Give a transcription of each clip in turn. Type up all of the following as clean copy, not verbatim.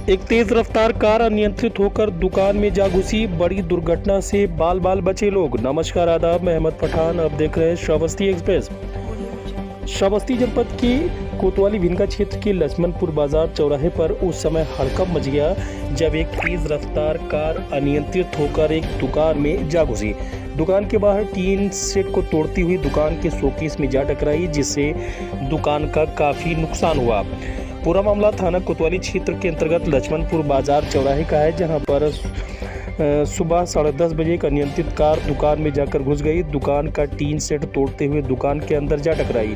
एक तेज रफ्तार कार अनियंत्रित होकर दुकान में जा घुसी। बड़ी दुर्घटना से बाल बाल बचे लोग। नमस्कार, आदाब, मैं अहमद पठान। अब देख रहे हैं श्रावस्ती एक्सप्रेस। श्रावस्ती जनपद के कोतवाली भिनगा क्षेत्र के लक्ष्मणपुर बाजार चौराहे पर उस समय हड़कंप मच गया जब एक तेज रफ्तार कार अनियंत्रित होकर एक दुकान में जा घुसी। दुकान के बाहर टीन सेट को तोड़ती हुई दुकान के शोकेस में जा टकराई, जिससे दुकान का काफी नुकसान हुआ। पूरा मामला थाना कोतवाली क्षेत्र के अंतर्गत लक्ष्मणपुर बाजार चौराहे का है, जहां पर सुबह 10:30 बजे एक अनियंत्रित कार दुकान में जाकर घुस गई। दुकान का टीन सेट तोड़ते हुए दुकान के अंदर जा टकराई।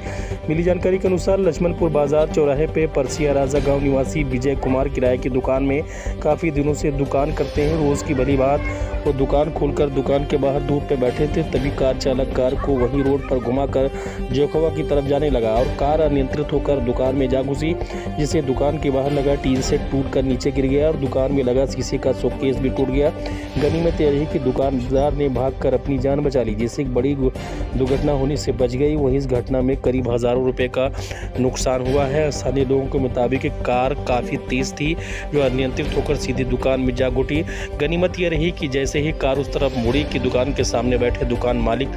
मिली जानकारी के अनुसार लक्ष्मणपुर बाजार चौराहे पे परसिया राजा गांव निवासी विजय कुमार किराए की दुकान में काफ़ी दिनों से दुकान करते हैं। रोज़ की भली बात वो दुकान खोलकर दुकान के बाहर धूप पे बैठे थे, तभी कार चालक कार को वहीं रोड पर घुमाकर जोखवा की तरफ जाने लगा और कार अनियंत्रित होकर दुकान में जा घुसी, जिससे दुकान के बाहर लगा टीन सेट टूटकर नीचे गिर गया और दुकान में लगा शीशे का शोकेस भी टूट गया। गनीमत यह रही कि दुकानदार ने भागकर अपनी जान बचा ली, जिससे एक बड़ी दुर्घटना होने से बच गई। वहीं इस घटना में करीब हजारों रुपए का नुकसान हुआ है। स्थानीय लोगों के मुताबिक कार काफ़ी तेज थी जो अनियंत्रित होकर सीधी दुकान में जा घुटी। गनीमत यह रही कि जैसे ही कार उस तरफ मुड़ी कि दुकान के सामने बैठे दुकान मालिक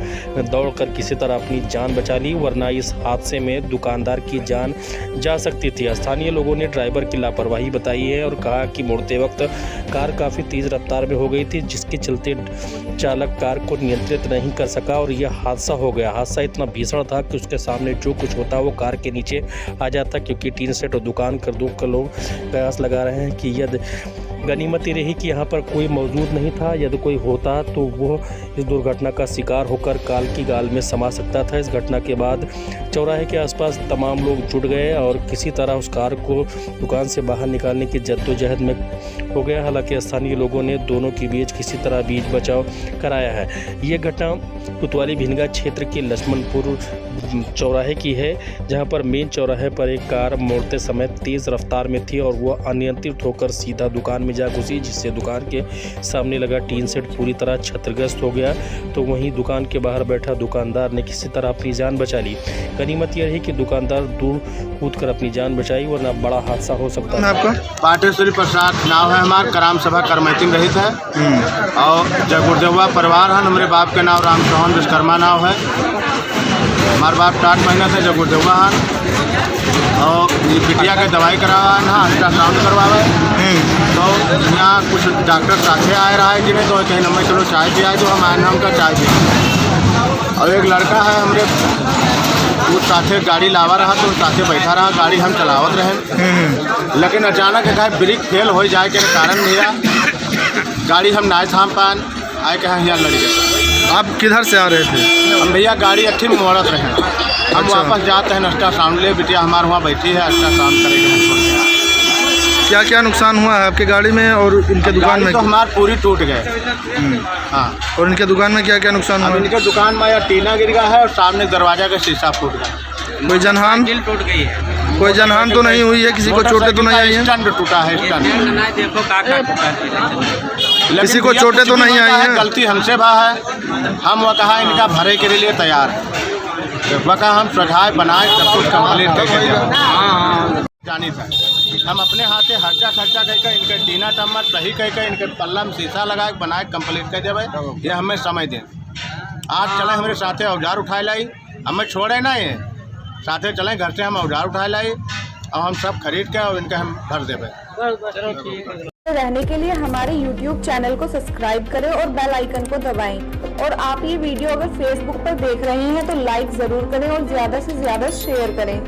दौड़कर किसी तरह अपनी जान बचा ली, वरना इस हादसे में दुकानदार की जान जा सकती थी। स्थानीय लोगों ने ड्राइवर की लापरवाही बताई है और कहा कि मुड़ते वक्त कार काफ़ी तेज रफ्तार में हो गई थी, जिसके चलते चालक कार को नियंत्रित नहीं कर सका और यह हादसा हो गया। हादसा इतना भीषण था कि उसके सामने जो कुछ होता वो कार के नीचे आ जाता, क्योंकि टीन सेट और दुकान कर दो का लोग कयास लगा रहे हैं कि यदि गनीमत ही रही कि यहाँ पर कोई मौजूद नहीं था। यदि कोई होता तो वो इस दुर्घटना का शिकार होकर काल की गाल में समा सकता था। इस घटना के बाद चौराहे के आसपास तमाम लोग जुट गए और किसी तरह उस कार को दुकान से बाहर निकालने की जद्दोजहद में हो गया। हालांकि स्थानीय लोगों ने दोनों के बीच किसी तरह बीच बचाव कराया है। ये घटना कोतवाली भिनगा क्षेत्र के लक्ष्मणपुर चौराहे की है, जहां पर मेन चौराहे पर एक कार मोड़ते समय तेज रफ्तार में थी और वह अनियंत्रित होकर सीधा दुकान में जा घुसी, जिससे दुकान के सामने लगा टीन सेट पूरी तरह क्षतिग्रस्त हो गया। तो वहीं दुकान के बाहर बैठा दुकानदार ने किसी तरह अपनी जान बचा ली। गनीमत यह रही कि दुकानदार दूर कूदकर अपनी जान बचाई, वरना बड़ा हादसा हो सकता है। आपका पाटेश्वरी प्रसाद नाम है, हमारा ग्राम सभा करमैतिन रहित है और जय गुरुदेवा परिवार है। हमारे बाप के नाम राम चौहान विश्वकर्मा नाम है। हमारे बाप 8 महीने से जय गुरुदेवा है और ये बिटिया के दवाई करावा है, अल्ट्रासाउंड करवावे। तो यहाँ कुछ डॉक्टर साथे आए रहा है कि नहीं, तो कहीं नंबर चलो चाय पिया, तो हम आए नाम का चाय पिया। और एक लड़का है हमारे, वो साथे गाड़ी लावा रहा तो साथे बैठा रहा, गाड़ी हम चलावत रहे। लेकिन अचानक एक ब्रेक फेल हो जाए के कारण भैया गाड़ी हम ना थाम पान आए के यहाँ लड़ गए। आप किधर से आ रहे थे? हम भैया गाड़ी अच्छी मोड़त रहे, हम वापस जाते हैं अल्ट्रासाउंड ले। बिटिया हमारे वहाँ बैठी है, अल्ट्रासाउंड करेंगे। क्या क्या नुकसान हुआ है आपकी गाड़ी में और इनके दुकान में? तो हमारी पूरी टूट गए। हाँ, और इनके दुकान में क्या क्या नुकसान हुआ? इनके दुकान में यार टीना गिर गया है और सामने दरवाजा का शीशा फूट गया। कोई जनहान टूट गई है? कोई जनहान तो नहीं हुई है? किसी को चोटें तो नहीं आई है? स्टैंड टूटा है, स्टैंड। किसी को चोटें तो नहीं आई हैं? गलती हमसे बा है, हम वह कहा इनका भरे के लिए तैयार है। वह कहा हम सुझाव बनाए सब कुछ कंप्लीट करके जानी था। हम अपने हाथ से खर्चा करके इनके टीना टम्मर सही करके इनके पल्ला में शीशा लगा के बनाए कंप्लीट कर देवे। ये हमें समय दें। आज चले हमारे साथे औजार उठाए लाई, हमें छोड़े ना, ये साथे चले घर से हम औजार उठाए लाई और हम सब खरीद के और इनके हम भर देवे। रहने के लिए हमारे YouTube चैनल को सब्सक्राइब करें और बेल आइकन को दबाएं। और आप ये वीडियो अगर Facebook पर देख रहे हैं तो लाइक ज़रूर करें और ज़्यादा से ज़्यादा शेयर करें।